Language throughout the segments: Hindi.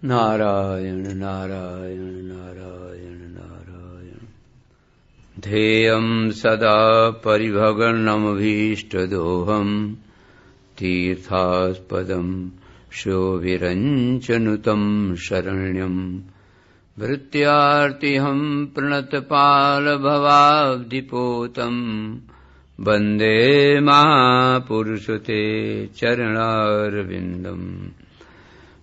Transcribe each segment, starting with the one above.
नारायण नारायण नारायण नारायण। ध्येयं सदा परिभगनमभीष्टदोहम् तीर्थास्पदम् शोभिरञ्चनुतं शरण्यम् भृत्यार्तिहं प्रणतपालभवाब्धिपोतम् वन्दे महापुरुषते चरणारविन्दम्।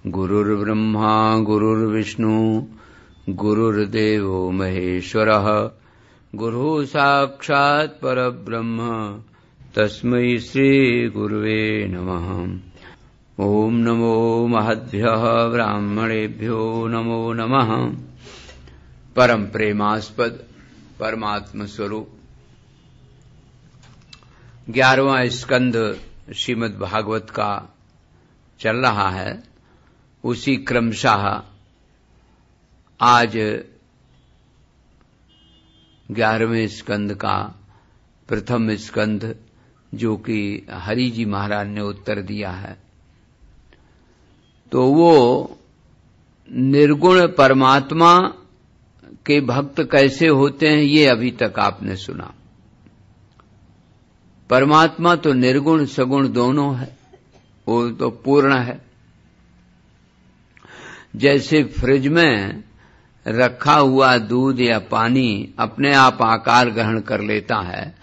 गुरुर्ब्रह्मा गुरुर्विष्णु गुरुर्देवो महेश्वरः गुरुः साक्षात् परब्रह्म तस्मै श्रीगुरुवे नमः। ओम नमो महद्भ्यः ब्राह्मणेभ्यो नमो नमः। परम प्रेमास्पद परमात्म स्वरूप 11वां स्कंद श्रीमद् भागवत का चल रहा है। उसी क्रमशः आज 11वें स्कंद का प्रथम स्कंद जो कि हरि जी महाराज ने उत्तर दिया है, तो वो निर्गुण परमात्मा के भक्त कैसे होते हैं ये अभी तक आपने सुना। परमात्मा तो निर्गुण सगुण दोनों है, वो तो पूर्ण है। जैसे फ्रिज में रखा हुआ दूध या पानी अपने आप आकार ग्रहण कर लेता है,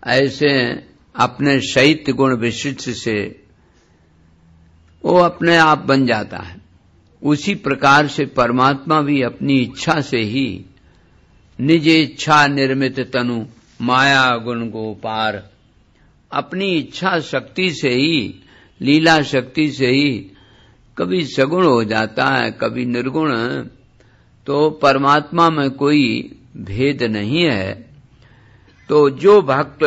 ऐसे अपने शैत्य गुण विशिष्ट से वो अपने आप बन जाता है। उसी प्रकार से परमात्मा भी अपनी इच्छा से ही निज इच्छा निर्मित तनु माया गुण गोपार, अपनी इच्छा शक्ति से ही लीला शक्ति से ही कभी सगुण हो जाता है, कभी निर्गुण। तो परमात्मा में कोई भेद नहीं है। तो जो भक्त,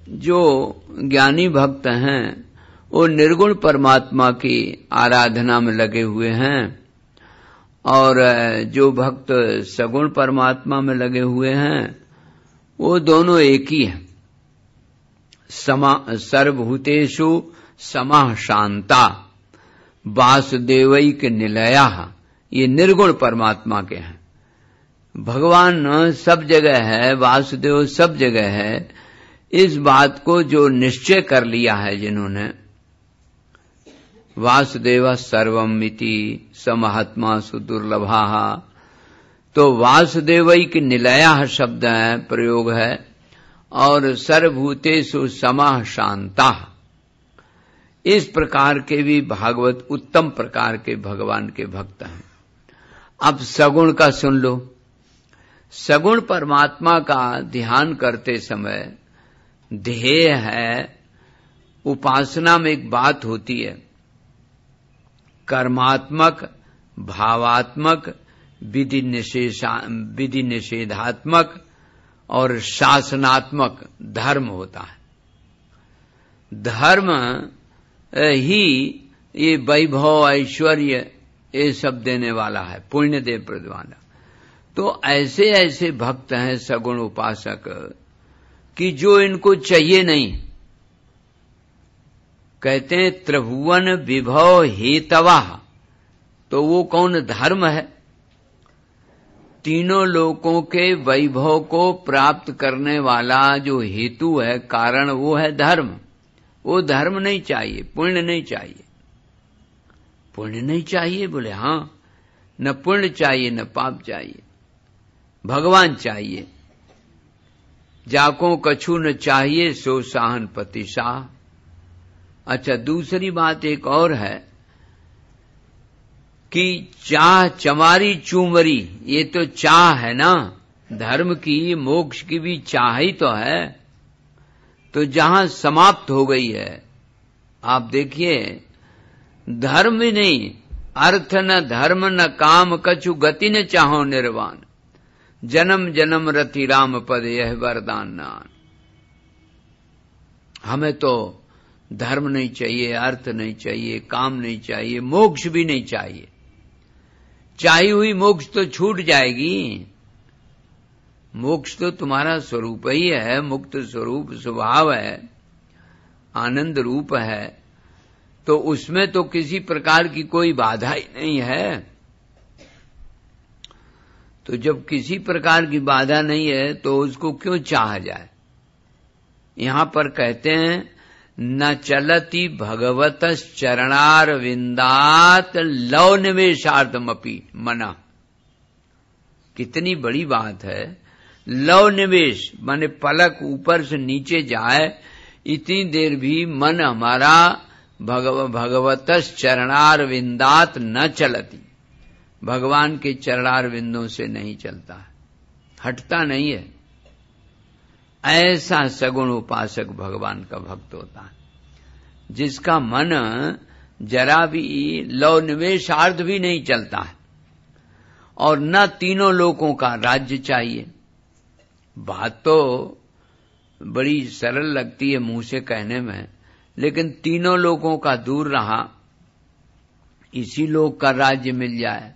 जो ज्ञानी भक्त हैं, वो निर्गुण परमात्मा की आराधना में लगे हुए हैं, और जो भक्त सगुण परमात्मा में लगे हुए हैं वो दोनों एक ही हैं। सर्वभूतेषु समः शांता वासुदेवैक निलया, ये निर्गुण परमात्मा के हैं। भगवान सब जगह है, वासुदेव सब जगह है। इस बात को जो निश्चय कर लिया है जिन्होंने, वासुदेव सर्वमिति समहात्मा सुदुर्लभा, तो वासुदेवैक निलया शब्द है, प्रयोग है। और सर्वभूतेषु समः शांता, इस प्रकार के भी भागवत उत्तम प्रकार के भगवान के भक्त हैं। अब सगुण का सुन लो। सगुण परमात्मा का ध्यान करते समय ध्येय है, उपासना में एक बात होती है, कर्मात्मक, भावात्मक, विधि निषेधात्मक और शासनात्मक धर्म होता है। धर्म ही ये वैभव ऐश्वर्य ये सब देने वाला है, पुण्य दे प्रदवाना। तो ऐसे ऐसे भक्त हैं सगुण उपासक कि जो इनको चाहिए नहीं। कहते हैं त्रिभुवन विभव हेतवा, तो वो कौन धर्म है? तीनों लोकों के वैभव को प्राप्त करने वाला जो हेतु है, कारण, वो है धर्म। वो धर्म नहीं चाहिए, पुण्य नहीं चाहिए। पुण्य नहीं चाहिए बोले हाँ, न पुण्य चाहिए न पाप चाहिए, भगवान चाहिए। जाको कछु न चाहिए सो साहन पति शाह। अच्छा, दूसरी बात एक और है कि चाह चमारी चूमरी, ये तो चाह है ना, धर्म की मोक्ष की भी चाह ही तो है। तो जहां समाप्त हो गई है, आप देखिए, धर्म ही नहीं, अर्थ न धर्म न काम कछु गति न चाहो निर्वाण, जन्म जन्म रति राम पद यह वरदान नान। हमें तो धर्म नहीं चाहिए, अर्थ नहीं चाहिए, काम नहीं चाहिए, मोक्ष भी नहीं चाहिए। चाही हुई मोक्ष तो छूट जाएगी। मोक्ष तो तुम्हारा स्वरूप ही है, मुक्त स्वरूप स्वभाव है, आनंद रूप है। तो उसमें तो किसी प्रकार की कोई बाधा ही नहीं है। तो जब किसी प्रकार की बाधा नहीं है तो उसको क्यों चाहा जाए। यहां पर कहते हैं न चलति भगवतस् चरणार विंदात लव निवेशार्थमपि मना। कितनी बड़ी बात है। लव निवेश माने पलक ऊपर से नीचे जाए इतनी देर भी मन हमारा भगवतस् चरणार विंदात न चलती, भगवान के चरणार विंदों से नहीं चलता है, हटता नहीं है। ऐसा सगुण उपासक भगवान का भक्त होता है, जिसका मन जरा भी लव निवेशार्थ भी नहीं चलता है और न तीनों लोकों का राज्य चाहिए। बात तो बड़ी सरल लगती है मुंह से कहने में, लेकिन तीनों लोकों का दूर रहा, इसी लोक का राज्य मिल जाए।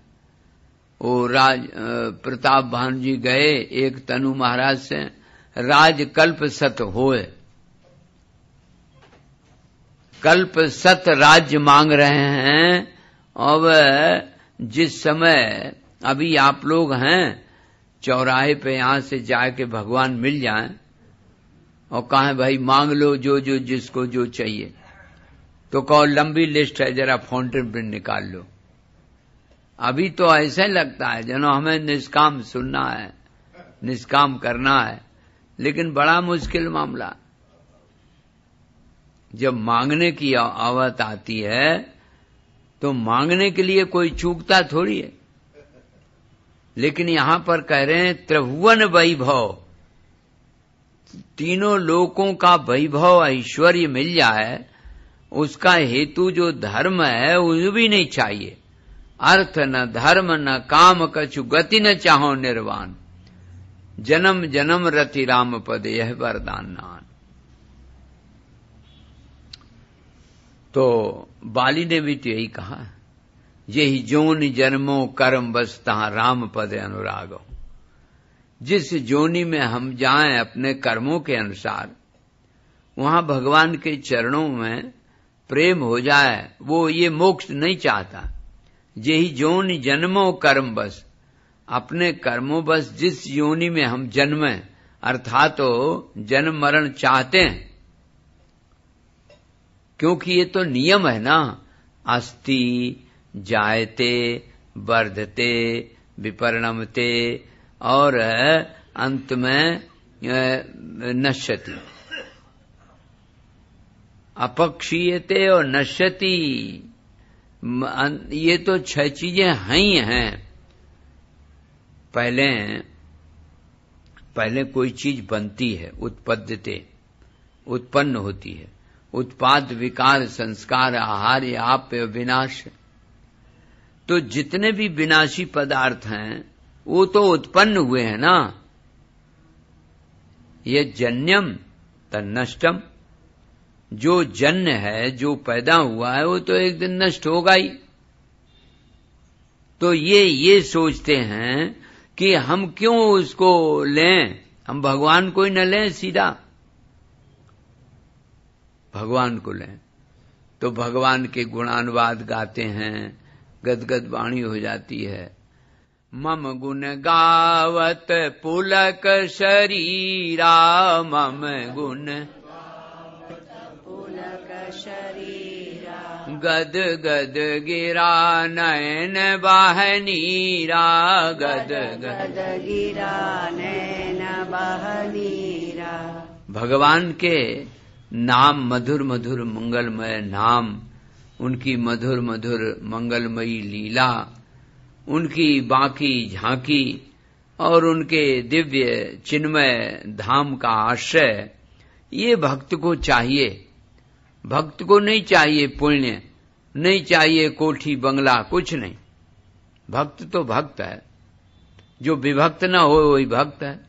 वो प्रताप भानु जी गए एक तनु महाराज से, राज कल्प सत होए, कल्प सत राज्य मांग रहे हैं। और जिस समय अभी आप लोग हैं चौराहे पे यहां से जाके भगवान मिल जाएं और कहें भाई मांग लो जो जो जिसको जो चाहिए, तो कहो लंबी लिस्ट है जरा फाउंटेन पेन निकाल लो। अभी तो ऐसे लगता है जनो हमें निष्काम सुनना है, निष्काम करना है, लेकिन बड़ा मुश्किल मामला। जब मांगने की आवत आती है तो मांगने के लिए कोई चूकता थोड़ी है। लेकिन यहां पर कह रहे हैं त्रिभुवन वैभव, तीनों लोकों का वैभव ऐश्वर्य मिल जाए, उसका हेतु जो धर्म है वो भी नहीं चाहिए। अर्थ न धर्म न काम कछु गति न चाहो निर्वाण, जन्म जन्म रति राम पद यह वरदान नान। तो बाली ने भी तो यही कहा, यही जोनि जन्मों कर्म बसता राम पद अनुरागो। जिस जोनि में हम जाएं अपने कर्मों के अनुसार, वहां भगवान के चरणों में प्रेम हो जाए, वो ये मोक्ष नहीं चाहता। यही जोनि जन्मों कर्म बस, अपने कर्मों बस जिस योनि में हम जन्में, अर्थात तो जन्म मरण चाहते हैं, क्योंकि ये तो नियम है ना, अस्ति जायते वर्धते विपरिणमते और अंत में नश्यति, अपक्षीयते और नश्यति। ये तो 6 चीजें हैं ही हैं। पहले कोई चीज बनती है, उत्पद्यते, उत्पन्न होती है। उत्पाद विकार संस्कार आहार आप्य विनाश। तो जितने भी विनाशी पदार्थ हैं वो तो उत्पन्न हुए हैं ना। ये जन्यम तन्नष्टम, जो जन्य है जो पैदा हुआ है वो तो एक दिन नष्ट होगा ही। तो ये सोचते हैं कि हम क्यों उसको लें, हम भगवान को ही न लें, सीधा भगवान को लें। तो भगवान के गुणानुवाद गाते हैं, गदगद वाणी हो जाती है। मम गुण गावत पुलक शरीरा, मम गुण पुलक शरीरा, गद गद गिरा नयन बहनीरा, गद गद गिरा नयन बहनीरा। भगवान के नाम मधुर मधुर मंगलमय नाम, उनकी मधुर मधुर मंगलमयी लीला, उनकी बाकी झांकी और उनके दिव्य चिन्मय धाम का आश्रय, ये भक्त को चाहिए। भक्त को नहीं चाहिए पुण्य, नहीं चाहिए कोठी बंगला, कुछ नहीं। भक्त तो भक्त है, जो विभक्त न हो वही भक्त है।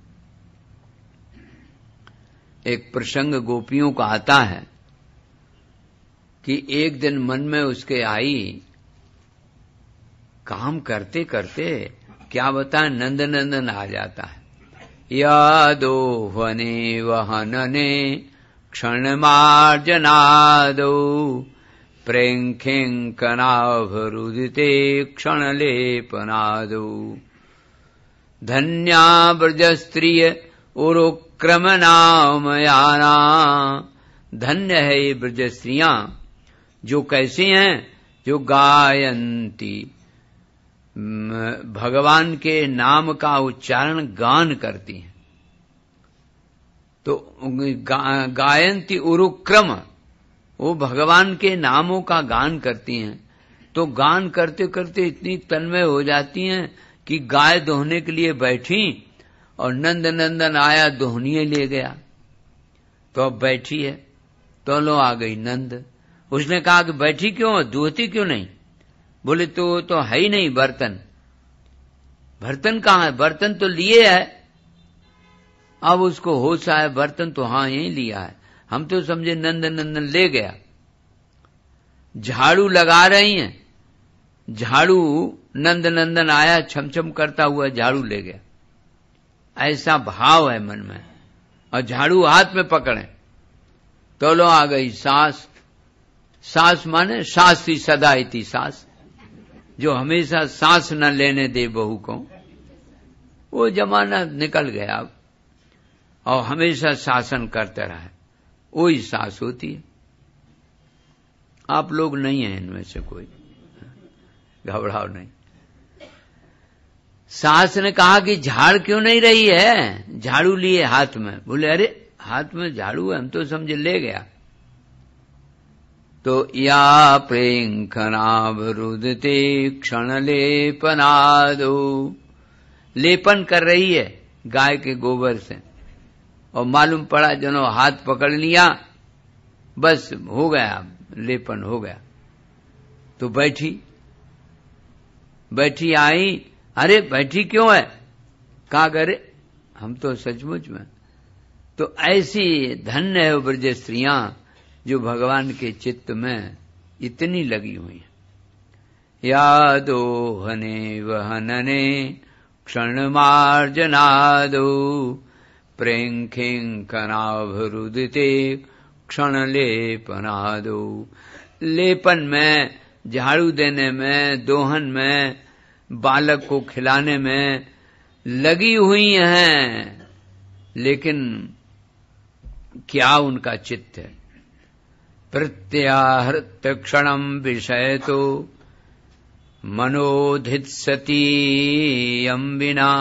एक प्रसंग गोपियों का आता है कि एक दिन मन में उसके आई, काम करते करते क्या बताएं नंद नंदन आ जाता है। यादो वने वहनने क्षण मार्जनादो, प्रेंखिंकनाभरुदिते क्षण लेपनादो। धन्या ब्रज स्त्रिय उरुक्रम नामयाना। धन्य है ये ब्रज स्त्रियां, जो कैसी हैं, जो गायंती, भगवान के नाम का उच्चारण गान करती हैं। तो गायंती उरुक्रम, वो भगवान के नामों का गान करती हैं। तो गान करते करते इतनी तन्मय हो जाती हैं कि गाय दोहने के लिए बैठी और नंद नंदन आया, दोहनिए ले गया। तो अब बैठी है, तो लो आ गई नंद। उसने कहा कि बैठी क्यों, दूहती क्यों नहीं? बोले तो है ही नहीं बर्तन। बर्तन कहाँ है? बर्तन तो लिए है। अब उसको होश आया, बर्तन तो हाँ यही लिया है, हम तो समझे नंद नंदन ले गया। झाड़ू लगा रही हैं, झाड़ू नंद नंदन आया, छमछम करता हुआ झाड़ू ले गया। ऐसा भाव है मन में, और झाड़ू हाथ में पकड़े। तो लो आ गई सास। सास माने सास ही सदा इति सास, जो हमेशा सांस न लेने दे बहू को। वो जमाना निकल गया अब, और हमेशा शासन करते रहे, वही सास होती है। आप लोग नहीं हैं इनमें से कोई, घबराओ नहीं। सास ने कहा कि झाड़ क्यों नहीं रही है? झाड़ू लिए हाथ में। बोले अरे हाथ में झाड़ू है, हम तो समझे ले गया। तो या प्रेंखनावरुदते क्षण लेपनादो, लेपन कर रही है गाय के गोबर से, और मालूम पड़ा जनो हाथ पकड़ लिया, बस हो गया, लेपन हो गया। तो बैठी आई। अरे बैठी क्यों है? कहा करे हम तो सचमुच में। तो ऐसी धन्य है ब्रज स्त्रियां, जो भगवान के चित्त में इतनी लगी हुई हैं। यादोहने वहनने क्षण मार्जनादो, प्रेंखिंकनाभरुदिते क्षण लेपनादो। लेपन में, झाड़ू देने में, दोहन में, बालक को खिलाने में लगी हुई हैं, लेकिन क्या उनका चित्त है? प्रत्याहृत क्षणम विषय तो मनोधित्सती अम्बिना।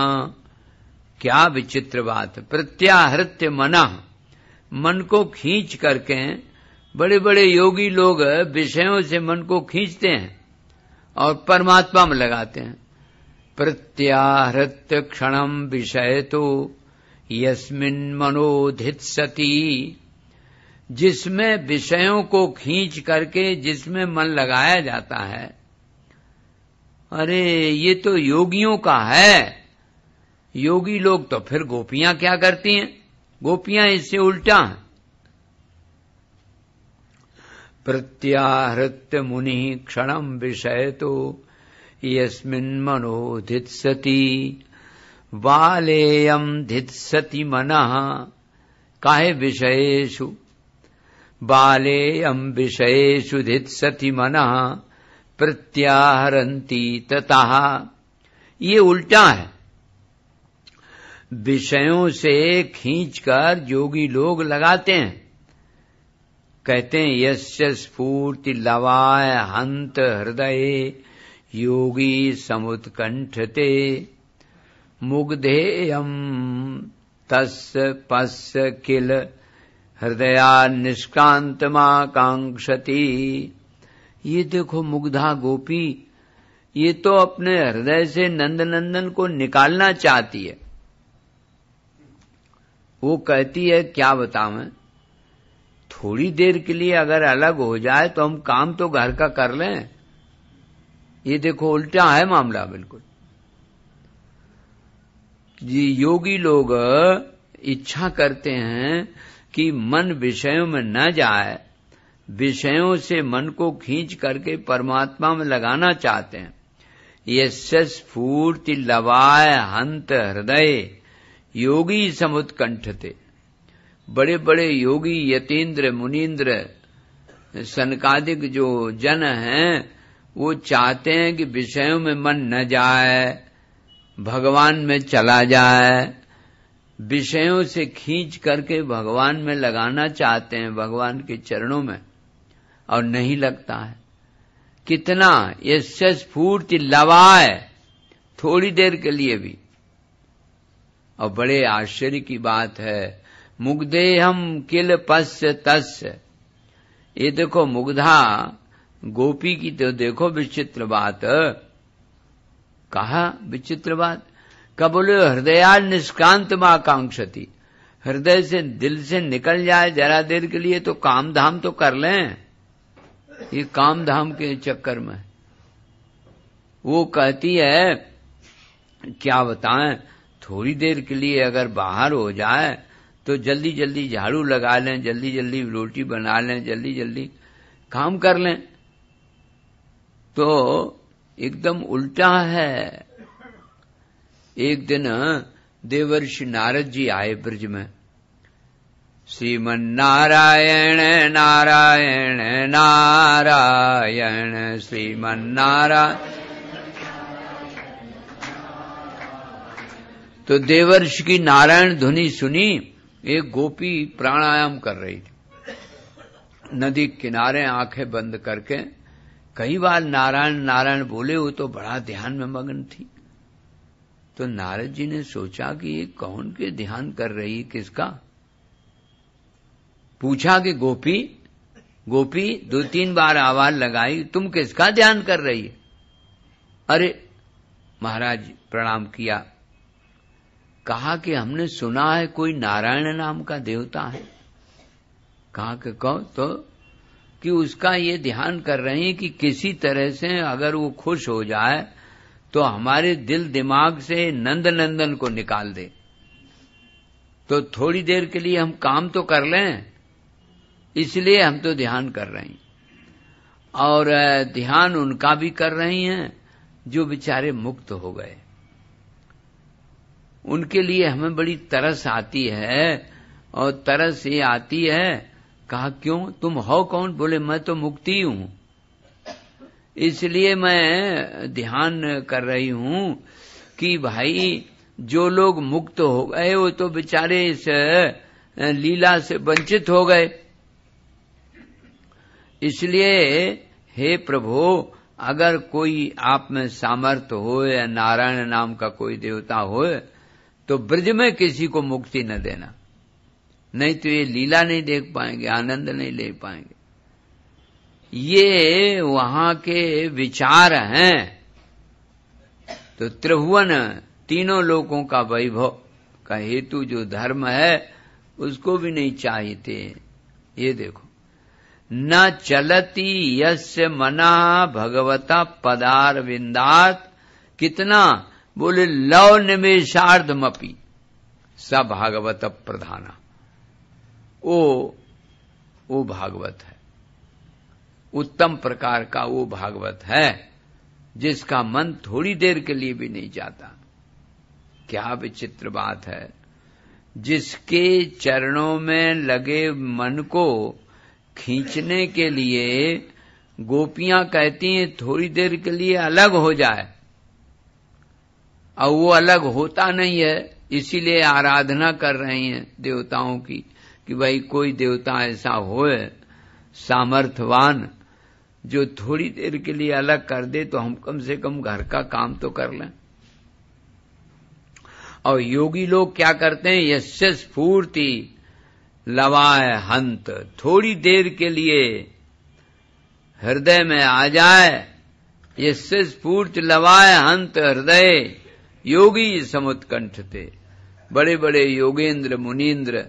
क्या विचित्र बात है। प्रत्याहृत्य मना, मन को खींच करके, बड़े बड़े योगी लोग विषयों से मन को खींचते हैं और परमात्मा में लगाते हैं। प्रत्याहृत्य क्षणम विषय तो यस्मिन् मनोधित्सति, जिसमें विषयों को खींच करके जिसमें मन लगाया जाता है। अरे ये तो योगियों का है। योगी लोग तो फिर गोपियां क्या करती हैं? गोपियां इससे उल्टा हैं। प्रत्याहृत्य मुनि क्षणम विषय तो यस्मिन् मनोधित्सति, बालेयम धित्सति मनः काहे विषयेषु, बालेयम विषयेषु धित्सति मनः प्रत्याहरन्ति ततः। ये उल्टा है। विषयों से खींचकर योगी लोग लगाते हैं। कहते हैं यस्य स्फूर्ति लवाय हंत हृदये योगी समुत्कंठते, मुग्धेयम तस्य पस्य किल हृदया निष्कांतमाकांक्षति। ये देखो मुग्धा गोपी, ये तो अपने हृदय से नंद नंदन को निकालना चाहती है। वो कहती है क्या बताऊं, थोड़ी देर के लिए अगर अलग हो जाए तो हम काम तो घर का कर लें। ये देखो उल्टा है मामला बिल्कुल। जी योगी लोग इच्छा करते हैं कि मन विषयों में न जाए, विषयों से मन को खींच करके परमात्मा में लगाना चाहते हैं। यस्य स्फूर्ति लवाय हंत हृदय योगी समुत्कंठते। बड़े बड़े योगी यतीन्द्र मुनीन्द्र सनकादिक जो जन हैं, वो चाहते हैं कि विषयों में मन न जाए, भगवान में चला जाए, विषयों से खींच करके भगवान में लगाना चाहते हैं, भगवान के चरणों में, और नहीं लगता है। कितना यस्य स्फूर्ति लवाए, थोड़ी देर के लिए भी। और बड़े आश्चर्य की बात है, मुग्धेहम किल पश्य तस्य। ये देखो मुग्धा गोपी की तो देखो विचित्र बात। कहा विचित्र बात, कब बोले हृदयाल निष्कांत आकांक्षति, हृदय से दिल से निकल जाए जरा देर के लिए तो काम धाम तो कर लें। ये काम धाम के चक्कर में वो कहती है क्या बताएं, थोड़ी देर के लिए अगर बाहर हो जाए तो जल्दी जल्दी झाड़ू लगा लें, जल्दी जल्दी रोटी बना लें, जल्दी जल्दी काम कर लें। तो एकदम उल्टा है। एक दिन देवर्षि नारद जी आए ब्रज में, श्रीमन नारायण नारायण नारायण श्रीमन नारायण। तो देवर्षि की नारायण ध्वनि सुनी, एक गोपी प्राणायाम कर रही थी नदी किनारे आंखें बंद करके। कई बार नारायण नारायण बोले, वो तो बड़ा ध्यान में मगन थी। तो नारद जी ने सोचा कि ये कौन के ध्यान कर रही, किसका? पूछा कि गोपी गोपी, 2-3 बार आवाज लगाई, तुम किसका ध्यान कर रही है? अरे महाराज प्रणाम किया, कहा कि हमने सुना है कोई नारायण नाम का देवता है। कहा कि कौन? तो कि उसका ये ध्यान कर रहे हैं कि किसी तरह से अगर वो खुश हो जाए तो हमारे दिल दिमाग से नंद नंदन को निकाल दे, तो थोड़ी देर के लिए हम काम तो कर लें, इसलिए हम तो ध्यान कर रहे हैं। और ध्यान उनका भी कर रही हैं जो बेचारे मुक्त हो गए, उनके लिए हमें बड़ी तरस आती है। और तरस ये आती है, कहा क्यों, तुम हो कौन? बोले मैं तो मुक्ति हूं, इसलिए मैं ध्यान कर रही हूं कि भाई जो लोग मुक्त हो गए वो तो बेचारे इस लीला से वंचित हो गए। इसलिए हे प्रभु, अगर कोई आप में सामर्थ्य हो या नारायण नाम का कोई देवता हो तो ब्रज में किसी को मुक्ति न देना, नहीं तो ये लीला नहीं देख पाएंगे, आनंद नहीं ले पाएंगे। ये वहां के विचार हैं। तो त्रिभुवन, तीनों लोकों का वैभव का हेतु जो धर्म है उसको भी नहीं चाहते। ये देखो, न चलती यस्य मना भगवता पदार विंदात, कितना बोले लव निमेषार्धमपि स भागवत प्रधाना। वो भागवत है, उत्तम प्रकार का वो भागवत है जिसका मन थोड़ी देर के लिए भी नहीं जाता। क्या विचित्र बात है, जिसके चरणों में लगे मन को खींचने के लिए गोपियां कहती हैं थोड़ी देर के लिए अलग हो जाए, और वो अलग होता नहीं है, इसीलिए आराधना कर रही हैं देवताओं की कि भाई कोई देवता ऐसा होए सामर्थ्यवान जो थोड़ी देर के लिए अलग कर दे तो हम कम से कम घर का काम तो कर लें। और योगी लोग क्या करते हैं, यस्य स्फूर्ति लवाए हंत, थोड़ी देर के लिए हृदय में आ जाए, यस्य स्फूर्ति लवाए हंत हृदय योगी समुत्कंठते। बड़े बड़े योगेंद्र मुनीन्द्र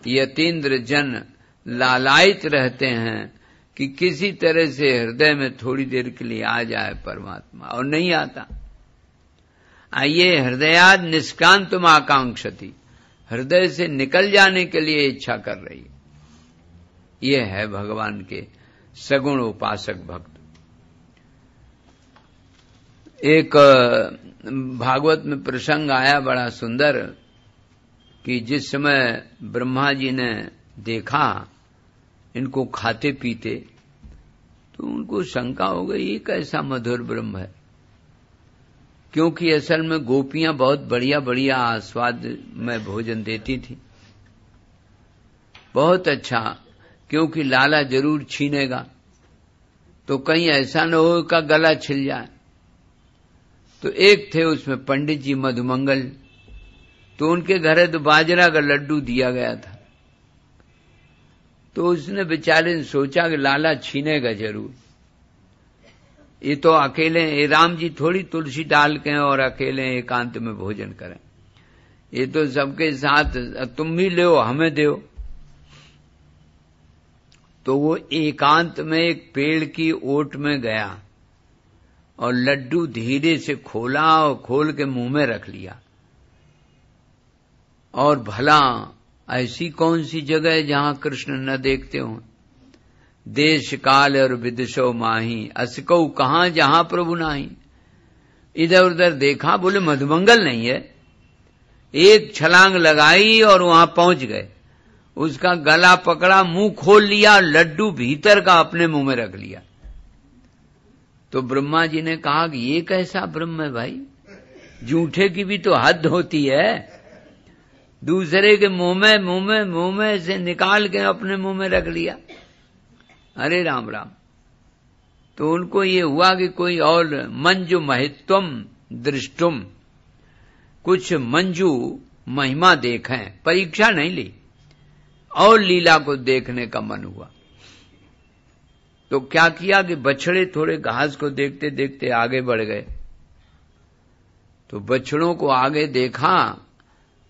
यतीन्द्र जन लालायित रहते हैं कि किसी तरह से हृदय में थोड़ी देर के लिए आ जाए परमात्मा, और नहीं आता। आइए हृदयाद निष्कांतम आकांक्षति, हृदय से निकल जाने के लिए इच्छा कर रही है। ये है भगवान के सगुण उपासक भक्त। एक भागवत में प्रसंग आया बड़ा सुंदर कि जिस समय ब्रह्मा जी ने देखा इनको खाते पीते तो उनको शंका हो गई, ये कैसा मधुर ब्रह्म है। क्योंकि असल में गोपियां बहुत बढ़िया बढ़िया स्वाद में भोजन देती थी, बहुत अच्छा, क्योंकि लाला जरूर छीनेगा तो कहीं ऐसा न हो का गला छिल जाए। तो एक थे उसमें पंडित जी मधुमंगल, तो उनके घरे तो बाजरा का लड्डू दिया गया था। तो उसने बेचारे ने सोचा कि लाला छीनेगा जरूर, ये तो अकेले राम जी थोड़ी तुलसी डाल के और अकेले एकांत में भोजन करें, ये तो सबके साथ, तुम भी ले हमें दो। तो वो एकांत में एक पेड़ की ओट में गया और लड्डू धीरे से खोला और खोल के मुंह में रख लिया। और भला ऐसी कौन सी जगह है जहां कृष्ण न देखते हो? देश काल और विदिशो माही, असकऊ कहां जहां प्रभु नाही। इधर उधर देखा, बोले मधुमंगल नहीं है। एक छलांग लगाई और वहां पहुंच गए, उसका गला पकड़ा, मुंह खोल लिया, लड्डू भीतर का अपने मुंह में रख लिया। तो ब्रह्मा जी ने कहा कि ये कैसा ब्रह्म है भाई, झूठे की भी तो हद होती है, दूसरे के मुंह में से निकाल के अपने मुंह में रख लिया। अरे राम राम। तो उनको ये हुआ कि कोई और मंजू महित्वम दृष्टुम, कुछ मंजू महिमा देखें, परीक्षा नहीं ली, और लीला को देखने का मन हुआ। तो क्या किया कि बछड़े थोड़े घास को देखते देखते आगे बढ़ गए। तो बछड़ों को आगे देखा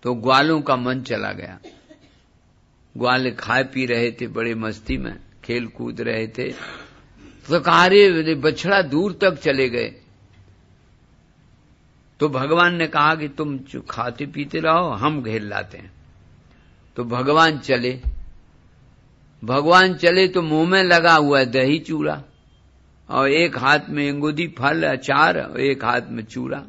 तो ग्वालों का मन चला गया। ग्वाल खाए पी रहे थे, बड़े मस्ती में खेल कूद रहे थे। तो कहा रे बछड़ा दूर तक चले गए। तो भगवान ने कहा कि तुम खाते पीते रहो, हम घेर लाते हैं। तो भगवान चले तो मुंह में लगा हुआ है दही चूड़ा, और एक हाथ में अंगूदी फल अचार और एक हाथ में चूड़ा।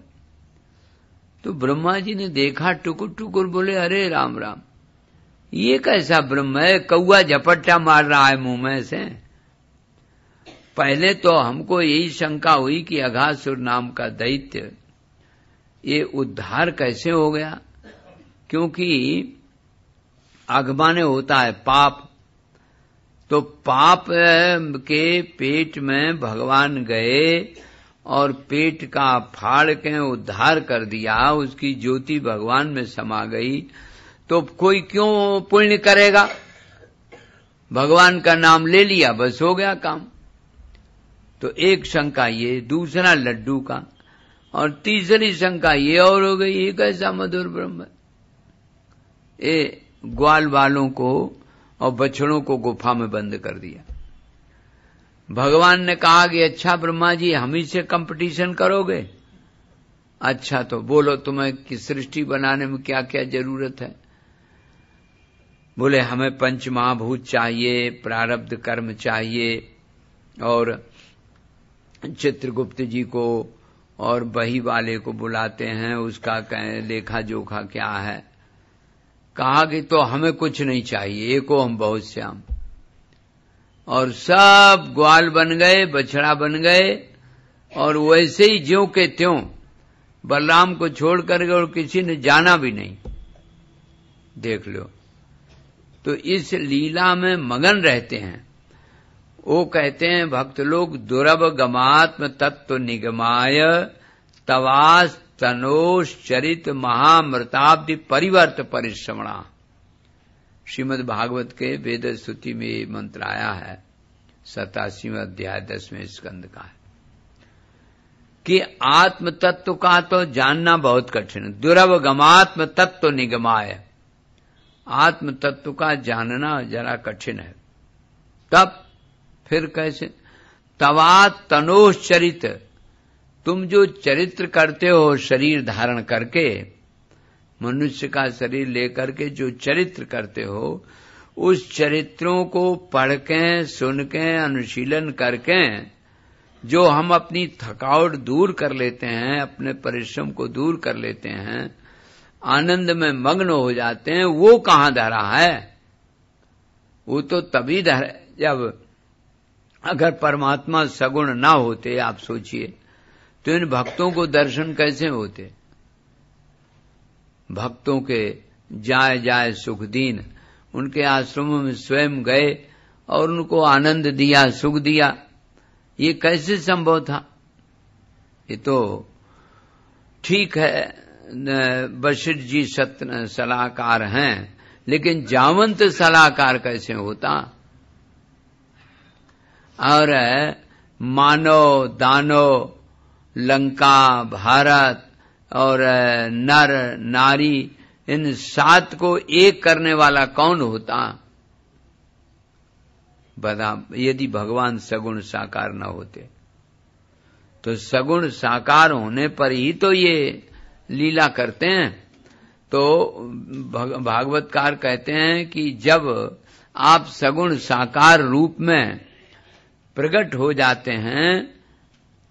तो ब्रह्मा जी ने देखा, टुकुर टुकुर बोले अरे राम राम, ये कैसा ब्रह्म है, कौआ झपट्टा मार रहा है मुंह में से। पहले तो हमको यही शंका हुई कि अघासुर नाम का दैत्य ये उद्धार कैसे हो गया, क्योंकि अघमाने होता है पाप। तो पाप के पेट में भगवान गए और पेट का फाड़ के उद्धार कर दिया, उसकी ज्योति भगवान में समा गई। तो कोई क्यों पुण्य करेगा, भगवान का नाम ले लिया, बस हो गया काम। तो एक शंका ये, दूसरा लड्डू का, और तीसरी शंका ये और हो गई, ये कैसा मधुर ब्रह्म है। ये ग्वाल वालों को और बछड़ों को गुफा में बंद कर दिया। भगवान ने कहा कि अच्छा ब्रह्मा जी, हम ही से कंपटीशन करोगे? अच्छा तो बोलो तुम्हें कि सृष्टि बनाने में क्या क्या जरूरत है। बोले हमें पंच महाभूत चाहिए, प्रारब्ध कर्म चाहिए, और चित्रगुप्त जी को और बही वाले को बुलाते हैं, उसका लेखा जोखा क्या है। कहा कि तो हमें कुछ नहीं चाहिए, एको हम बहुत श्याम। और सब ग्वाल बन गए, बछड़ा बन गए, और वैसे ही ज्यों के त्यों बलराम को छोड़ करके, और किसी ने जाना भी नहीं। देख लो, तो इस लीला में मगन रहते हैं। वो कहते हैं भक्त लोग, दुर्लभ गमात्म तत्व निगमाय तवास तनोष चरित महामृताब्दि परिवर्त परिश्रमणा। श्रीमद् भागवत के वेद स्तुति में ये मंत्र आया है, 87वें अध्याय 10वें स्कंद का है, कि आत्म तत्व का तो जानना बहुत कठिन है। दुर्लभ गमात्म तत्व निगमाय, आत्म तत्व का जानना जरा कठिन है। तब फिर कैसे? तवा तनोष चरित, तुम जो चरित्र करते हो शरीर धारण करके, मनुष्य का शरीर लेकर के जो चरित्र करते हो, उस चरित्रों को पढ़ के, सुन के, अनुशीलन करके जो हम अपनी थकावट दूर कर लेते हैं, अपने परिश्रम को दूर कर लेते हैं, आनंद में मग्न हो जाते हैं, वो कहां धरा है? वो तो तभी धरा जब, अगर परमात्मा सगुण ना होते, आप सोचिए, तो इन भक्तों को दर्शन कैसे होते? भक्तों के जाए जाए सुख दीन, उनके आश्रमों में स्वयं गए और उनको आनंद दिया, सुख दिया, ये कैसे संभव था? ये तो ठीक है वशिष्ठ जी सत्य सलाहकार हैं, लेकिन जावंत सलाहकार कैसे होता? और मानव दानव, लंका, भारत और नर नारी, इन 7 को एक करने वाला कौन होता? बता, यदि भगवान सगुण साकार न होते तो सगुण साकार होने पर ही तो ये लीला करते हैं। तो भागवतकार कहते हैं कि जब आप सगुण साकार रूप में प्रकट हो जाते हैं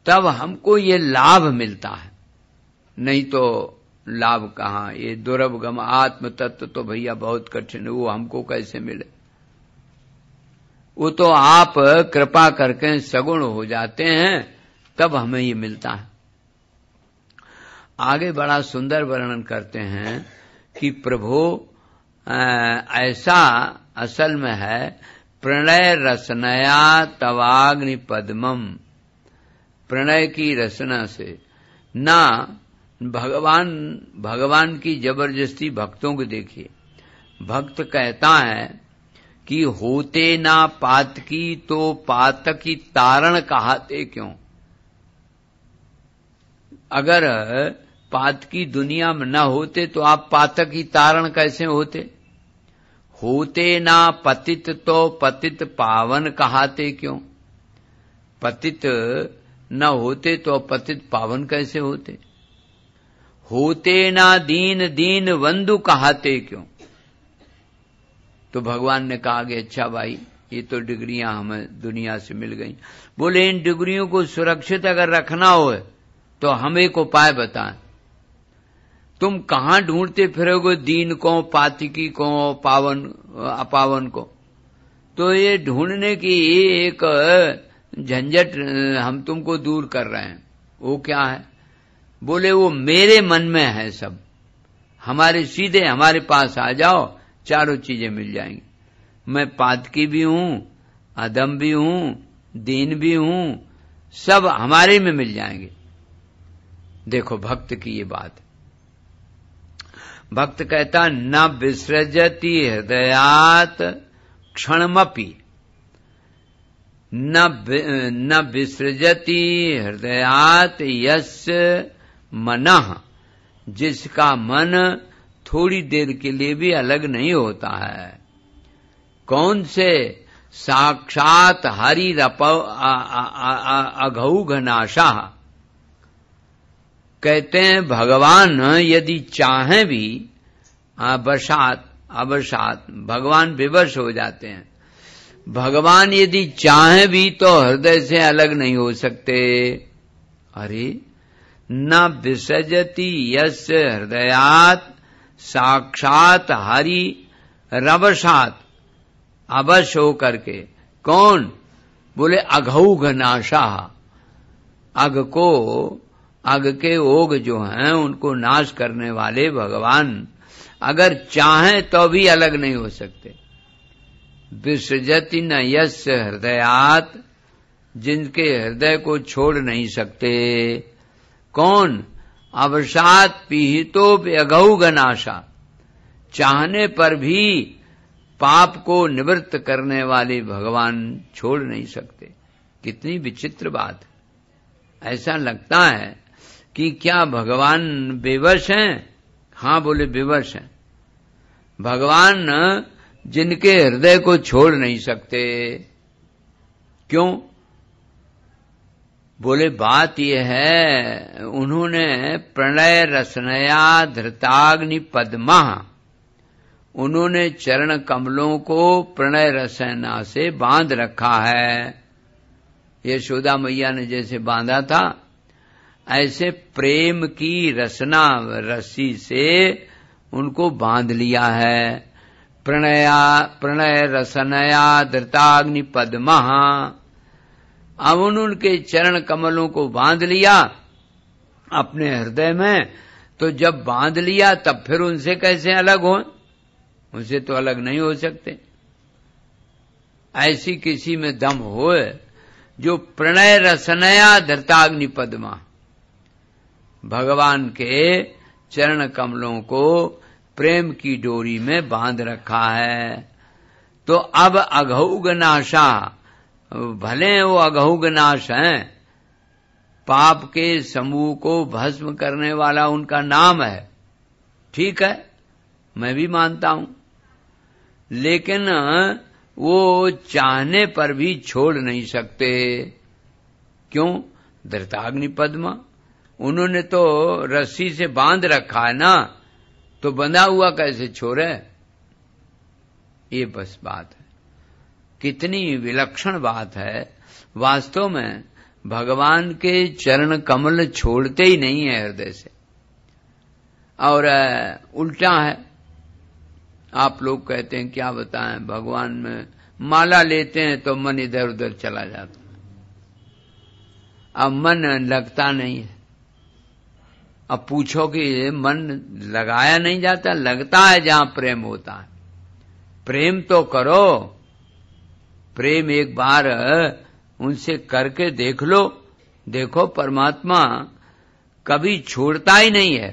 तब हमको ये लाभ मिलता है, नहीं तो लाभ कहाँ? ये दुर्लभगम आत्म तत्व तो भैया बहुत कठिन है, वो हमको कैसे मिले? वो तो आप कृपा करके सगुण हो जाते हैं तब हमें ये मिलता है। आगे बड़ा सुंदर वर्णन करते हैं कि प्रभु ऐसा असल में है, प्रणय रसनया तवाग्नि पद्मम, प्रणय की रचना से ना भगवान की जबरदस्ती भक्तों को देखिए। भक्त कहता है कि होते ना पातकी तो पातकी तारण कहाते क्यों? अगर पातकी दुनिया में न होते तो आप पातकी तारण कैसे होते? होते ना पतित तो पतित पावन कहाते क्यों? पतित न होते तो पतित पावन कैसे होते? होते ना दीन दीन बंधु कहाते क्यों? तो भगवान ने कहा कि अच्छा भाई, ये तो डिग्रियां हमें दुनिया से मिल गई। बोले इन डिग्रियों को सुरक्षित अगर रखना हो तो हम एक उपाय बताएं। तुम कहां ढूंढते फिरोगे दीन को, पातिकी को, पावन अपावन को? तो ये ढूंढने की एक झंझट हम तुमको दूर कर रहे हैं। वो क्या है? बोले वो मेरे मन में है सब, सीधे हमारे पास आ जाओ, चारों चीजें मिल जाएंगी। मैं पातकी भी हूं, अदम भी हूं, दीन भी हूं, सब हमारे में मिल जाएंगे। देखो भक्त की ये बात। भक्त कहता न विसृजति हृदयात क्षणमपि, न विसृजति हृदयात यस्य मनः, जिसका मन थोड़ी देर के लिए भी अलग नहीं होता है। कौन से? साक्षात हरि अघौघ नाशा। कहते हैं भगवान यदि चाहें भी अवसात भगवान विवश हो जाते हैं। भगवान यदि चाहें भी तो हृदय से अलग नहीं हो सकते। अरे न विसजति यस्य हृदयात साक्षात हरि रवसात, अवश हो करके। कौन? बोले अघौघ नाशा। अग के ओघ जो हैं उनको नाश करने वाले भगवान अगर चाहें तो भी अलग नहीं हो सकते। विसृजति न यस्य हृदयात, जिनके हृदय को छोड़ नहीं सकते। कौन? अवसात पीहितो अघौघ नाशा, चाहने पर भी पाप को निवृत्त करने वाले भगवान छोड़ नहीं सकते। कितनी विचित्र बात। ऐसा लगता है कि क्या भगवान बेवश हैं? हाँ बोले बेवश हैं। भगवान जिनके हृदय को छोड़ नहीं सकते। क्यों? बोले बात यह है, उन्होंने प्रणय रसनया धृताग्नि पद्मा, उन्होंने चरण कमलों को प्रणय रसना से बांध रखा है। यशोदा मैया ने जैसे बांधा था, ऐसे प्रेम की रसना रस्सी से उनको बांध लिया है। प्रणय रसनया धृताग्नि पद्मा, अब उनके चरण कमलों को बांध लिया अपने हृदय में, तो जब बांध लिया तब फिर उनसे कैसे अलग हो? उनसे तो अलग नहीं हो सकते। ऐसी किसी में दम होए जो प्रणय रसनया धृताग्नि पद्मा, भगवान के चरण कमलों को प्रेम की डोरी में बांध रखा है। तो अब अघौघ नाशा, भले वो अघौघ नाश हैं, पाप के समूह को भस्म करने वाला उनका नाम है, ठीक है, मैं भी मानता हूं, लेकिन वो चाहने पर भी छोड़ नहीं सकते। क्यों? धृताग्नि पद्मा, उन्होंने तो रस्सी से बांध रखा है ना, तो बंधा हुआ कैसे छोड़े? ये बस बात है। कितनी विलक्षण बात है। वास्तव में भगवान के चरण कमल छोड़ते ही नहीं है हृदय से, और उल्टा है। आप लोग कहते हैं क्या बताएं, भगवान में माला लेते हैं तो मन इधर उधर चला जाता है, अब मन लगता नहीं है। अब पूछो कि मन लगाया नहीं जाता? लगता है जहां प्रेम होता है। प्रेम तो करो, प्रेम एक बार उनसे करके देख लो, देखो परमात्मा कभी छोड़ता ही नहीं है।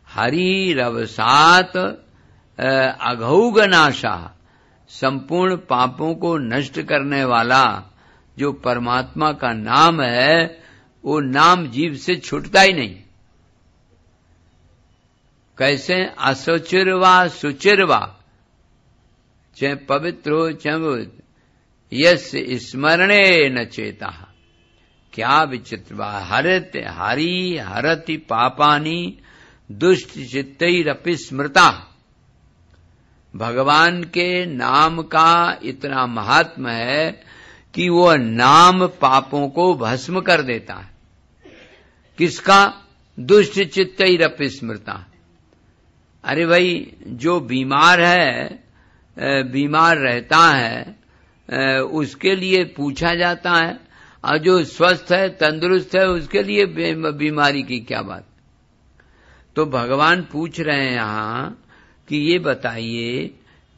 हरि रवसात अघौघ नाशा, संपूर्ण पापों को नष्ट करने वाला जो परमात्मा का नाम है, वो नाम जीव से छूटता ही नहीं। कैसे? असुचिरवा सुचिरवा, चाहे पवित्र हो चाहे यस स्मरणे न चेता। क्या विचित्र! हरि हरति पापानि दुष्ट चित्तैरपि स्मृता। भगवान के नाम का इतना महात्म है कि वो नाम पापों को भस्म कर देता है। किसका? दुष्ट चित्तैरपि स्मृता। अरे भाई, जो बीमार है, बीमार रहता है, उसके लिए पूछा जाता है, और जो स्वस्थ है, तंदुरुस्त है, उसके लिए बीमारी की क्या बात। तो भगवान पूछ रहे हैं यहां कि ये बताइए,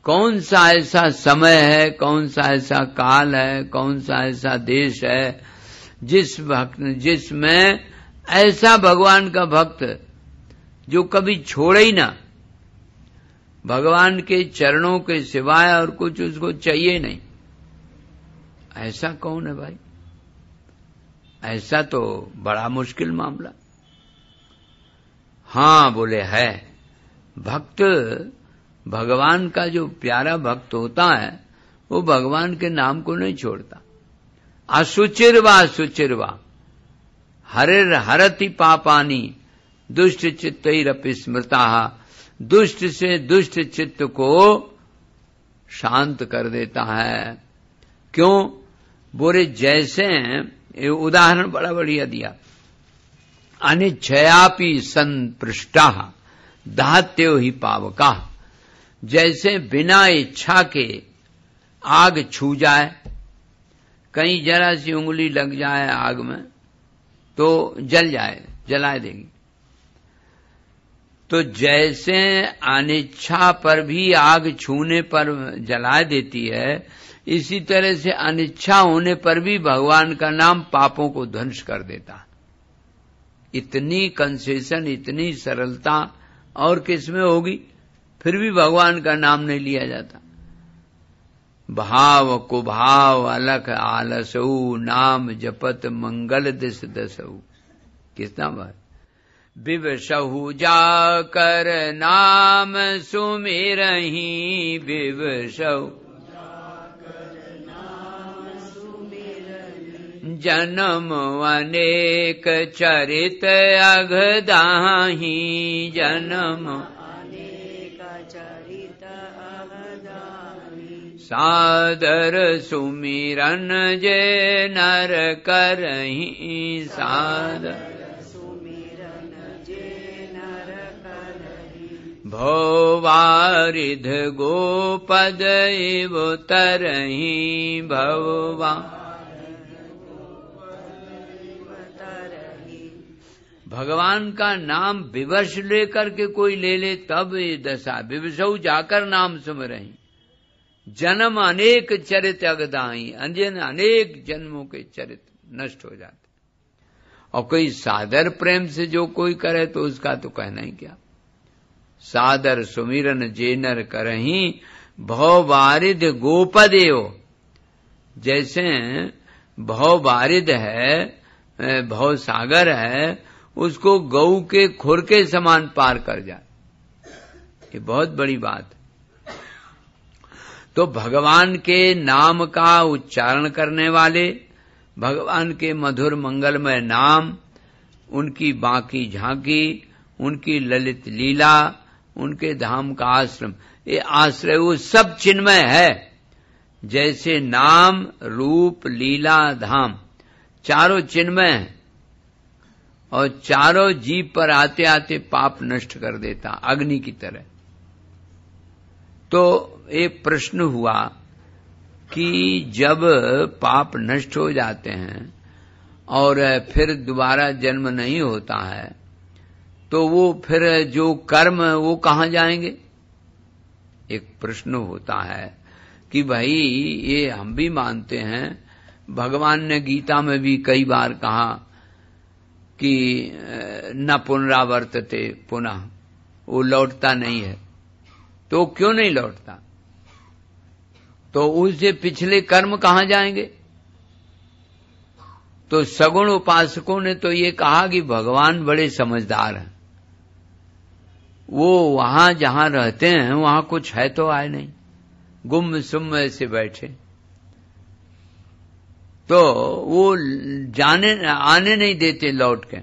कौन सा ऐसा समय है, कौन सा ऐसा काल है, कौन सा ऐसा देश है जिसमें ऐसा भगवान का भक्त जो कभी छोड़े ही ना, भगवान के चरणों के सिवाय और कुछ उसको चाहिए नहीं। ऐसा कौन है भाई? ऐसा तो बड़ा मुश्किल मामला। हां, बोले है। भक्त, भगवान का जो प्यारा भक्त होता है, वो भगवान के नाम को नहीं छोड़ता। असुचिरवा सुचिरवा, हरिर हरति पापानि दुष्ट चित्तैरपि स्मृता। दुष्ट से दुष्ट चित्त को शांत कर देता है। क्यों? बोले जैसे, उदाहरण बड़ा बढ़िया दिया, अनिच्छयापि संपृष्टा दाहत्यो ही पावका। जैसे बिना इच्छा के आग छू जाए, कहीं जरा सी उंगली लग जाए आग में तो जल जाए, जला देगी। तो जैसे अनिच्छा पर भी आग छूने पर जला देती है, इसी तरह से अनिच्छा होने पर भी भगवान का नाम पापों को ध्वंस कर देता। इतनी कंसेशन, इतनी सरलता और किसमें होगी? फिर भी भगवान का नाम नहीं लिया जाता। भाव कुभाव अलख आलसऊ, नाम जपत मंगल दिस दसऊ। कितना बार विवशहु जाकर नाम सुमिरहि, विवशहु जन्म अनेक चरित अघदाहि, जन्म अनेक चरित अघदाहि। सादर सुमिरन जे नर करहि, सादर भववारिध गोपद इव तरहि, भववा भगवान का नाम विवश लेकर के कोई ले ले तब ये दशा। विवशऊ जाकर नाम सुमिरहि, जन्म अनेक चरित अगदाई, अंजन अनेक जन्मों के चरित्र नष्ट हो जाते। और कोई सादर प्रेम से जो कोई करे तो उसका तो कहना ही क्या। सादर सुमिरन जेनर करही, भव बारिद गोपदेव। जैसे भव बारिद है, भव सागर है, उसको गऊ के खुर के समान पार कर जाए, ये बहुत बड़ी बात। तो भगवान के नाम का उच्चारण करने वाले, भगवान के मधुर मंगलमय नाम, उनकी बाकी झांकी, उनकी ललित लीला, उनके धाम का आश्रम, ये आश्रय वो सब चिन्मय है। जैसे नाम, रूप, लीला, धाम चारों चिन्मय हैं और चारों जीव पर आते आते पाप नष्ट कर देता अग्नि की तरह। तो एक प्रश्न हुआ कि जब पाप नष्ट हो जाते हैं और फिर दोबारा जन्म नहीं होता है तो वो फिर जो कर्म वो कहाँ जाएंगे? एक प्रश्न होता है कि भाई ये हम भी मानते हैं, भगवान ने गीता में भी कई बार कहा कि न पुनरावर्तते पुनः, वो लौटता नहीं है। तो क्यों नहीं लौटता? तो उससे पिछले कर्म कहाँ जाएंगे? तो सगुण उपासकों ने तो ये कहा कि भगवान बड़े समझदार हैं, वो वहां जहां रहते हैं वहां कुछ है तो आए नहीं, गुम सुम ऐसे बैठे, तो वो आने नहीं देते लौट के,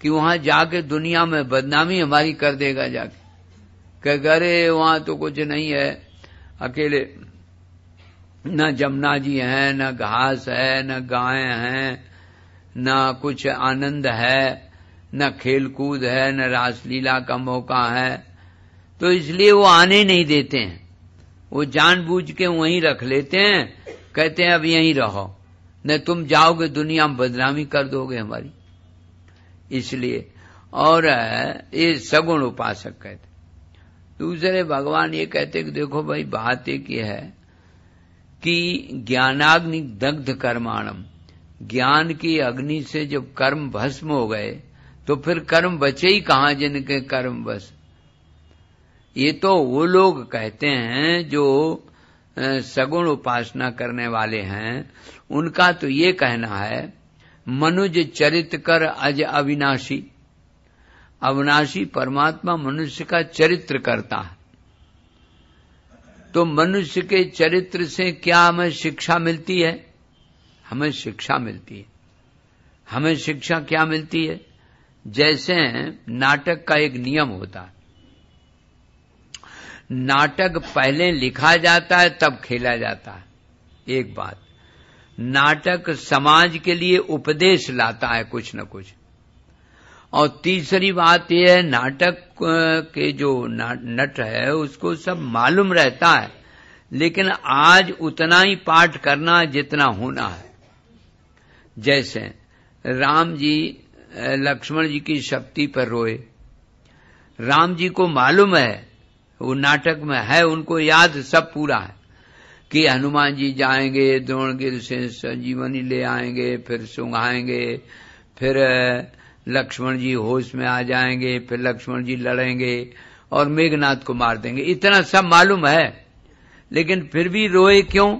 कि वहां जाके दुनिया में बदनामी हमारी कर देगा जाके, कह अरे वहां तो कुछ नहीं है, अकेले न जमुना जी है, न घास है, न गायें हैं, न कुछ आनंद है, न खेल कूद है, न रासलीला का मौका है। तो इसलिए वो आने नहीं देते हैं, वो जानबूझ के वहीं रख लेते हैं, कहते हैं अब यहीं रहो, न तुम जाओगे दुनिया में बदनामी कर दोगे हमारी, इसलिए। और ये सगुण उपासक कहते। दूसरे भगवान ये कहते कि देखो भाई बात एक ये है कि ज्ञानाग्नि दग्ध कर्माणम, ज्ञान की अग्नि से जब कर्म भस्म हो गए तो फिर कर्म बचे ही कहां जिनके कर्म बस। ये तो वो लोग कहते हैं जो सगुण उपासना करने वाले हैं, उनका तो ये कहना है मनुज चरित कर अज अविनाशी। अविनाशी परमात्मा मनुष्य का चरित्र करता है। तो मनुष्य के चरित्र से क्या हमें शिक्षा मिलती है? हमें शिक्षा मिलती है। हमें शिक्षा क्या मिलती है? जैसे नाटक का एक नियम होता है, नाटक पहले लिखा जाता है तब खेला जाता है, एक बात। नाटक समाज के लिए उपदेश लाता है कुछ न कुछ। और तीसरी बात यह है, नाटक के जो नट है उसको सब मालूम रहता है, लेकिन आज उतना ही पाठ करना जितना होना है। जैसे राम जी लक्ष्मण जी की शक्ति पर रोए, राम जी को मालूम है, वो नाटक में है, उनको याद सब पूरा है कि हनुमान जी जाएंगे द्रोणगिर से संजीवनी ले आएंगे, फिर सुंघाएंगे, फिर लक्ष्मण जी होश में आ जाएंगे, फिर लक्ष्मण जी लड़ेंगे और मेघनाथ को मार देंगे, इतना सब मालूम है। लेकिन फिर भी रोए क्यों?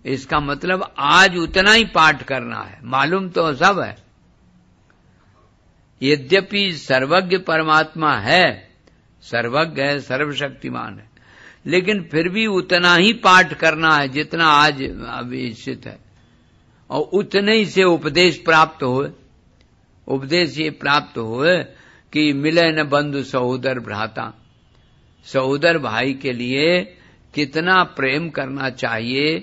इसका मतलब आज उतना ही पाठ करना है, मालूम तो सब है। यद्यपि सर्वज्ञ परमात्मा है, सर्वज्ञ है, सर्वशक्तिमान है, लेकिन फिर भी उतना ही पाठ करना है जितना आज अभिष्ट है, और उतने ही से उपदेश प्राप्त हो। उपदेश ये प्राप्त हो कि मिले न बंधु सहोदर भ्राता। सहोदर भाई के लिए कितना प्रेम करना चाहिए,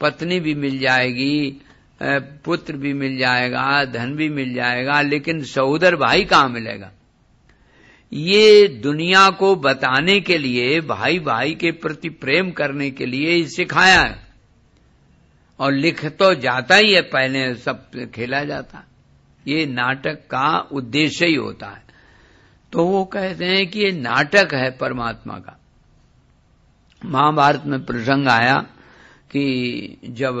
पत्नी भी मिल जाएगी, पुत्र भी मिल जाएगा, धन भी मिल जाएगा, लेकिन सहोदर भाई कहाँ मिलेगा? ये दुनिया को बताने के लिए, भाई भाई के प्रति प्रेम करने के लिए सिखाया है। और लिख तो जाता ही है, पहले सब खेला जाता। ये नाटक का उद्देश्य ही होता है। तो वो कहते हैं कि ये नाटक है परमात्मा का। महाभारत में प्रसंग आया कि जब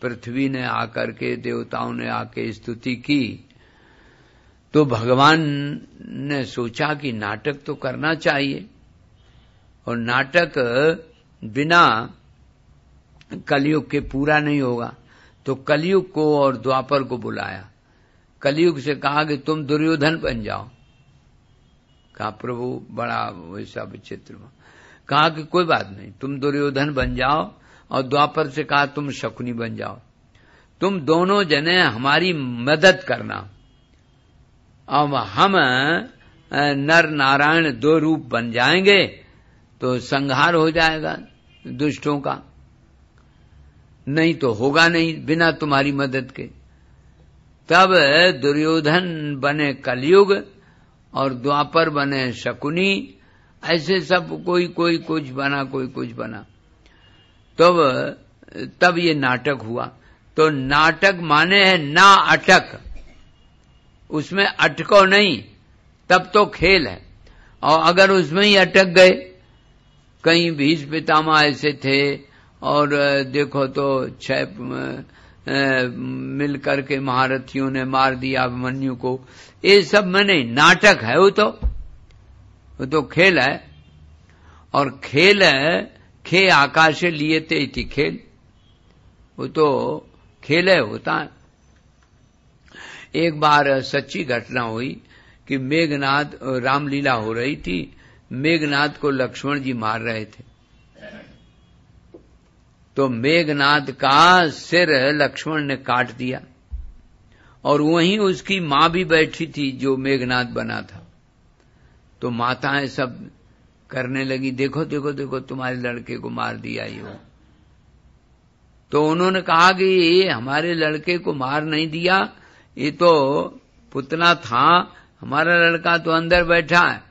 पृथ्वी ने आकर के, देवताओं ने आके स्तुति की, तो भगवान ने सोचा कि नाटक तो करना चाहिए, और नाटक बिना कलयुग के पूरा नहीं होगा। तो कलयुग को और द्वापर को बुलाया। कलयुग से कहा कि तुम दुर्योधन बन जाओ। कहा प्रभु बड़ा वैसा विचित्र। कहा कि कोई बात नहीं, तुम दुर्योधन बन जाओ, और द्वापर से कहा तुम शकुनी बन जाओ। तुम दोनों जने हमारी मदद करना। अब हम नर नारायण दो रूप बन जाएंगे तो संहार हो जाएगा दुष्टों का, नहीं तो होगा नहीं बिना तुम्हारी मदद के। तब दुर्योधन बने कलयुग और द्वापर बने शकुनी, ऐसे सब कोई कोई कुछ बना, कोई कुछ बना। तब ये नाटक हुआ। तो नाटक माने है ना अटक, उसमें अटको नहीं, तब तो खेल है। और अगर उसमें ही अटक गए, कहीं भीष्म पितामह ऐसे थे और देखो तो 6 मिलकर के महारथियों ने मार दिया अभिमन्यु को, ये सब में नहीं, नाटक है वो तो खेल है। और खेल है, खे आकाशे लिएते इति खेल, वो तो खेल है, होता है। एक बार सच्ची घटना हुई कि मेघनाद, रामलीला हो रही थी, मेघनाद को लक्ष्मण जी मार रहे थे। तो मेघनाद का सिर लक्ष्मण ने काट दिया, और वहीं उसकी मां भी बैठी थी जो मेघनाद बना था। तो माताएं सब करने लगी, देखो देखो देखो तुम्हारे लड़के को मार दिया ये। तो उन्होंने कहा कि ये हमारे लड़के को मार नहीं दिया, ये तो पुतना था, हमारा लड़का तो अंदर बैठा है।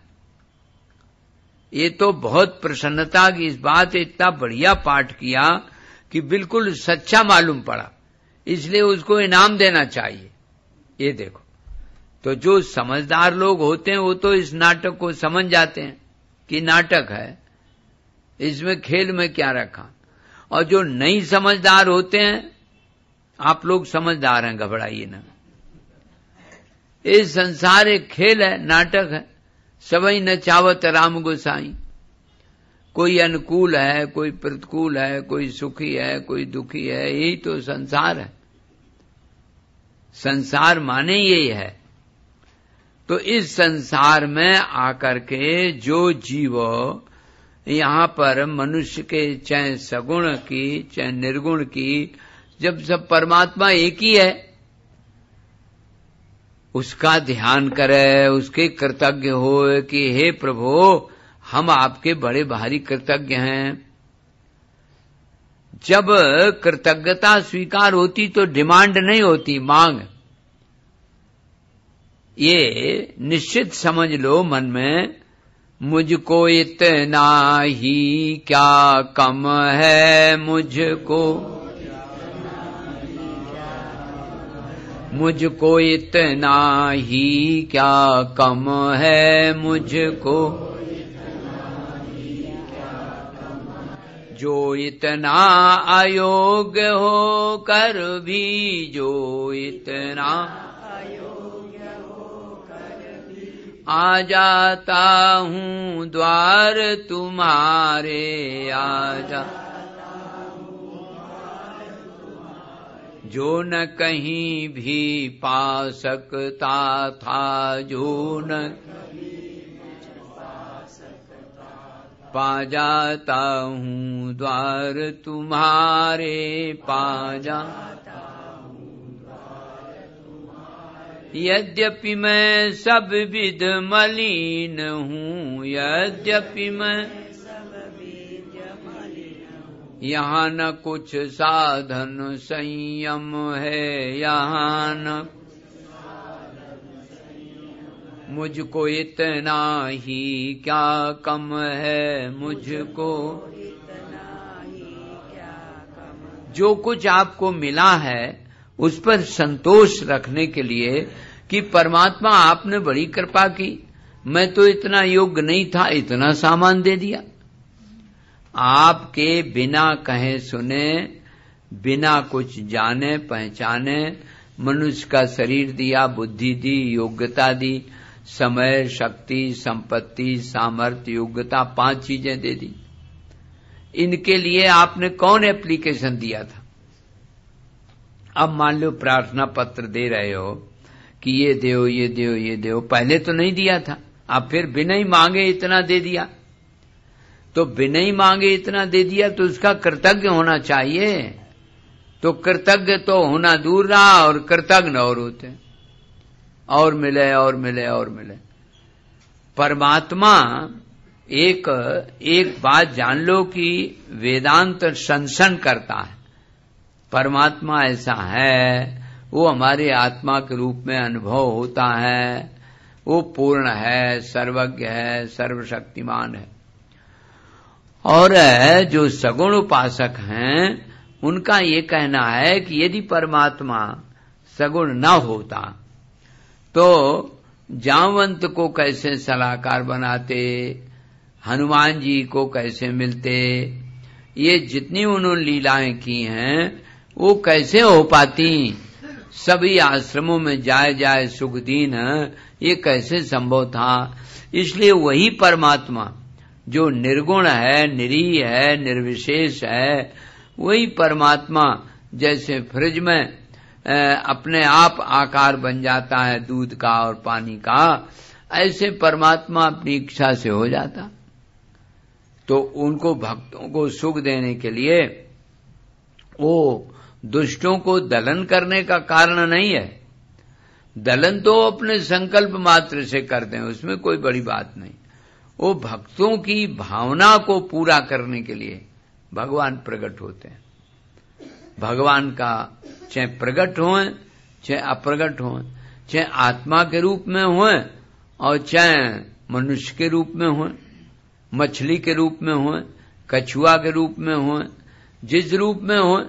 ये तो बहुत प्रसन्नता की इस बात, इतना बढ़िया पाठ किया कि बिल्कुल सच्चा मालूम पड़ा, इसलिए उसको इनाम देना चाहिए। ये देखो, तो जो समझदार लोग होते हैं वो तो इस नाटक को समझ जाते हैं कि नाटक है, इसमें खेल में क्या रखा। और जो नहीं समझदार होते हैं, आप लोग समझदार हैं, घबराइए ना। इस संसार एक खेल है, नाटक है। सबई नचावत राम गोसाई, कोई अनुकूल है, कोई प्रतिकूल है, कोई सुखी है, कोई दुखी है, यही तो संसार है। संसार माने यही है। तो इस संसार में आकर के जो जीव यहां पर मनुष्य के चाहे सगुण की चाहे निर्गुण की, जब सब परमात्मा एक ही है, उसका ध्यान करे, उसके कृतज्ञ हो कि हे प्रभु हम आपके बड़े भारी कृतज्ञ हैं। जब कृतज्ञता स्वीकार होती तो डिमांड नहीं होती, मांग। ये निश्चित समझ लो मन में, मुझको इतना ही क्या कम है, मुझको इतना ही क्या कम है, मुझको जो इतना अयोग्य हो कर भी, जो इतना आ जाता हूँ द्वार तुम्हारे, आजा जो न कहीं भी पा सकता था, जो न पा जाता हूँ द्वार तुम्हारे, पा जाता हूँ द्वार तुम्हारे। यद्यपि मैं सब विध मलिन हूँ, यद्यपि मैं यहाँ न कुछ साधन संयम है, यहाँ न मुझको इतना ही क्या कम है, मुझको इतना ही क्या कम। जो कुछ आपको मिला है उस पर संतोष रखने के लिए कि परमात्मा आपने बड़ी कृपा की, मैं तो इतना योग्य नहीं था, इतना सामान दे दिया। आपके बिना कहे सुने, बिना कुछ जाने पहचाने मनुष्य का शरीर दिया, बुद्धि दी, योग्यता दी, समय, शक्ति, संपत्ति, सामर्थ्य, योग्यता, 5 चीजें दे दी। इनके लिए आपने कौन एप्लीकेशन दिया था? अब मान लो प्रार्थना पत्र दे रहे हो कि ये दो, ये दो, ये दो, पहले तो नहीं दिया था, अब फिर बिना ही मांगे इतना दे दिया। तो बिना ही मांगे इतना दे दिया तो उसका कृतज्ञ होना चाहिए। तो कृतज्ञ तो होना दूर रहा और कृतज्ञ और होते, और मिले और मिले और मिले। परमात्मा एक बात जान लो कि वेदांत सनसन करता है। परमात्मा ऐसा है, वो हमारे आत्मा के रूप में अनुभव होता है, वो पूर्ण है, सर्वज्ञ है, सर्वशक्तिमान है। और जो सगुण उपासक हैं उनका ये कहना है कि यदि परमात्मा सगुण न होता तो जामवंत को कैसे सलाहकार बनाते, हनुमान जी को कैसे मिलते, ये जितनी उन्होंने लीलाएं की हैं वो कैसे हो पाती, सभी आश्रमों में जाए जाए सुख दीन, ये कैसे संभव था। इसलिए वही परमात्मा जो निर्गुण है, निरीह है, निर्विशेष है, वही परमात्मा जैसे फ्रिज में अपने आप आकार बन जाता है दूध का और पानी का, ऐसे परमात्मा अपनी इच्छा से हो जाता। तो उनको भक्तों को सुख देने के लिए वो दुष्टों को दलन करने का कारण नहीं है। दलन तो अपने संकल्प मात्र से करते हैं, उसमें कोई बड़ी बात नहीं। वो भक्तों की भावना को पूरा करने के लिए भगवान प्रकट होते हैं। भगवान का चाहे प्रकट हों चाहे अप्रकट हों, चाहे आत्मा के रूप में हों और चाहे मनुष्य के रूप में हों, मछली के रूप में हों, कछुआ के रूप में हों, जिस रूप में हों,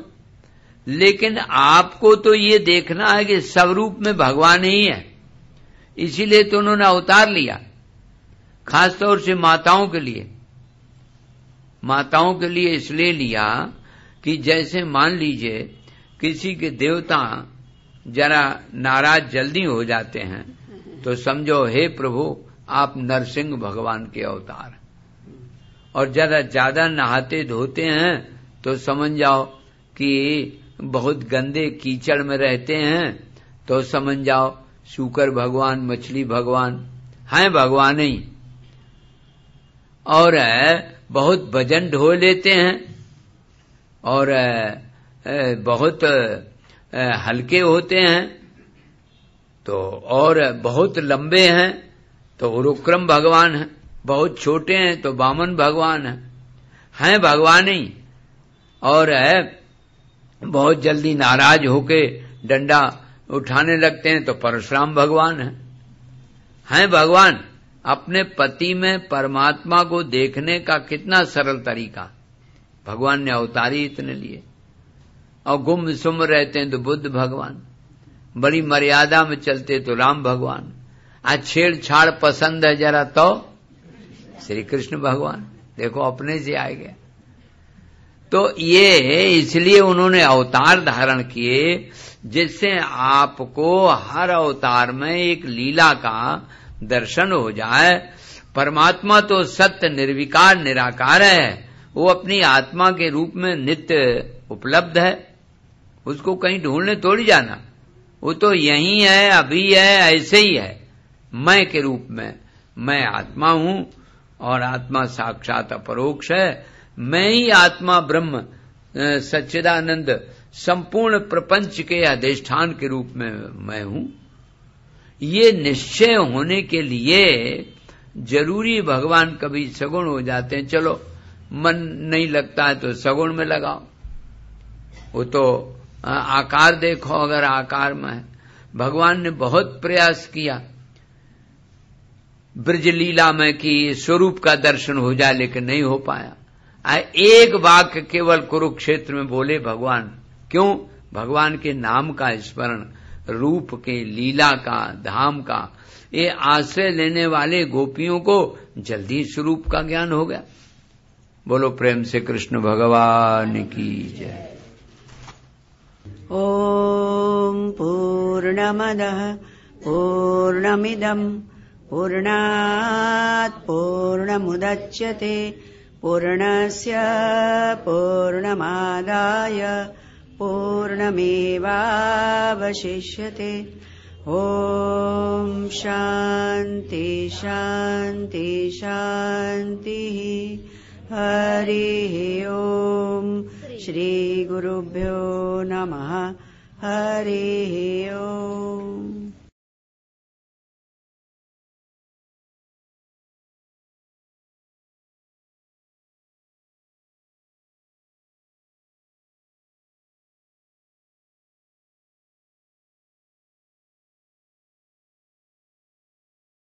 लेकिन आपको तो ये देखना है कि सब रूप में भगवान ही है। इसीलिए तो उन्होंने अवतार लिया, खासतौर से माताओं के लिए। माताओं के लिए इसलिए लिया कि जैसे मान लीजिए किसी के देवता जरा नाराज जल्दी हो जाते हैं तो समझो हे प्रभु आप नरसिंह भगवान के अवतार, और जरा ज्यादा नहाते धोते हैं तो समझ जाओ कि बहुत गंदे कीचड़ में रहते हैं तो समझ जाओ शूकर भगवान, मछली भगवान हैं, भगवान ही। और बहुत वजन ढो लेते हैं और बहुत हल्के होते हैं तो, और बहुत लंबे हैं तो उरुक्रम भगवान है, बहुत छोटे हैं तो वामन भगवान हैं भगवान ही। और बहुत जल्दी नाराज होके डंडा उठाने लगते हैं तो परशुराम भगवान हैं भगवान। अपने पति में परमात्मा को देखने का कितना सरल तरीका भगवान ने अवतार ही इतने लिए। और गुम सुम रहते हैं तो बुद्ध भगवान, बड़ी मर्यादा में चलते तो राम भगवान, आज छेड़छाड़ पसंद है जरा तो श्री कृष्ण भगवान। देखो अपने से आ गया। तो ये इसलिए उन्होंने अवतार धारण किए जिससे आपको हर अवतार में एक लीला का दर्शन हो जाए। परमात्मा तो सत्य निर्विकार निराकार है, वो अपनी आत्मा के रूप में नित्य उपलब्ध है, उसको कहीं ढूंढने थोड़ी जाना, वो तो यही है, अभी है, ऐसे ही है। मैं के रूप में मैं आत्मा हूं और आत्मा साक्षात अपरोक्ष है। मैं ही आत्मा ब्रह्म सच्चिदानंद संपूर्ण प्रपंच के अधिष्ठान के रूप में मैं हूं। ये निश्चय होने के लिए जरूरी भगवान कभी सगुण हो जाते हैं। चलो मन नहीं लगता है तो सगुण में लगाओ, वो तो आकार देखो, अगर आकार में है। भगवान ने बहुत प्रयास किया ब्रज लीला में कि स्वरूप का दर्शन हो जाए, लेकिन नहीं हो पाया। एक वाक्य केवल कुरुक्षेत्र में बोले भगवान, क्यों? भगवान के नाम का स्मरण, रूप के, लीला का, धाम का, ये आश्रय लेने वाले गोपियों को जल्दी स्वरूप का ज्ञान हो गया। बोलो प्रेम से कृष्ण भगवान की जय। ओम पूर्णमदः पूर्णमिदम् पूर्णात् पूर्णमुदच्यते पूर्णस्य पूर्णमादाय पूर्णमेवावशिष्यते। ओम शांति शांति शांतिः। हरिः ओम। श्री गुरुभ्यो नमः। हरिः ओम।